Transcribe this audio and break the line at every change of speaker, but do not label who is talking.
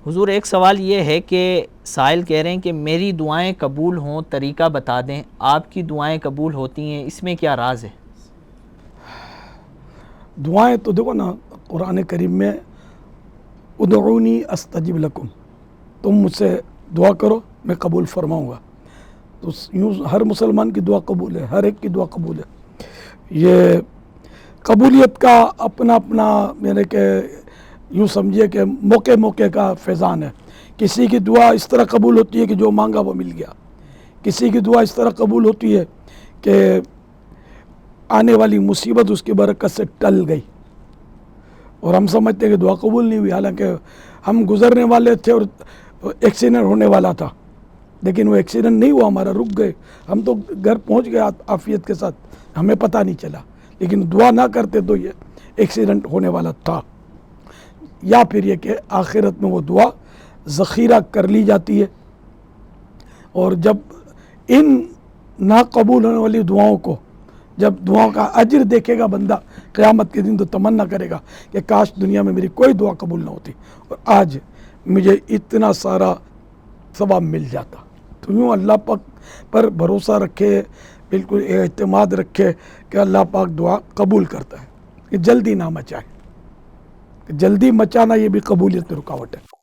حضور ایک سوال یہ ہے کہ سائل کہہ رہے ہیں کہ میری دعائیں قبول ہوں طریقہ بتا دیں، آپ کی دعائیں قبول ہوتی ہیں، اس میں کیا راز ہے؟
دعائیں تو دیکھو نا، قرآن کریم میں ادعونی استجب لکم، تم مجھ سے دعا کرو میں قبول فرماؤں گا. تو یوں ہر مسلمان کی دعا قبول ہے، ہر ایک کی دعا قبول ہے. یہ قبولیت کا اپنا اپنا میرے کہ یوں سمجھیے کہ موقع موقع کا فیضان ہے. کسی کی دعا اس طرح قبول ہوتی ہے کہ جو مانگا وہ مل گیا، کسی کی دعا اس طرح قبول ہوتی ہے کہ آنے والی مصیبت اس کی برکت سے ٹل گئی، اور ہم سمجھتے ہیں کہ دعا قبول نہیں ہوئی، حالانکہ ہم گزرنے والے تھے اور ایکسیڈنٹ ہونے والا تھا، لیکن وہ ایکسیڈنٹ نہیں ہوا، ہمارا رک گئے، ہم تو گھر پہنچ گئے عافیت کے ساتھ، ہمیں پتہ نہیں چلا، لیکن دعا نہ کرتے تو یہ ایکسیڈنٹ ہونے والا تھا. یا پھر یہ کہ آخرت میں وہ دعا ذخیرہ کر لی جاتی ہے، اور جب ان ناقبول ہونے والی دعاؤں کو جب دعاؤں کا اجر دیکھے گا بندہ قیامت کے دن، تو تمنا کرے گا کہ کاش دنیا میں میری کوئی دعا قبول نہ ہوتی اور آج مجھے اتنا سارا ثواب مل جاتا. تو یوں اللہ پاک پر بھروسہ رکھے، بالکل اعتماد رکھے کہ اللہ پاک دعا قبول کرتا ہے، کہ جلدی نہ مچائے، کہ جلدی مچانا یہ بھی قبولیت میں رکاوٹ ہے.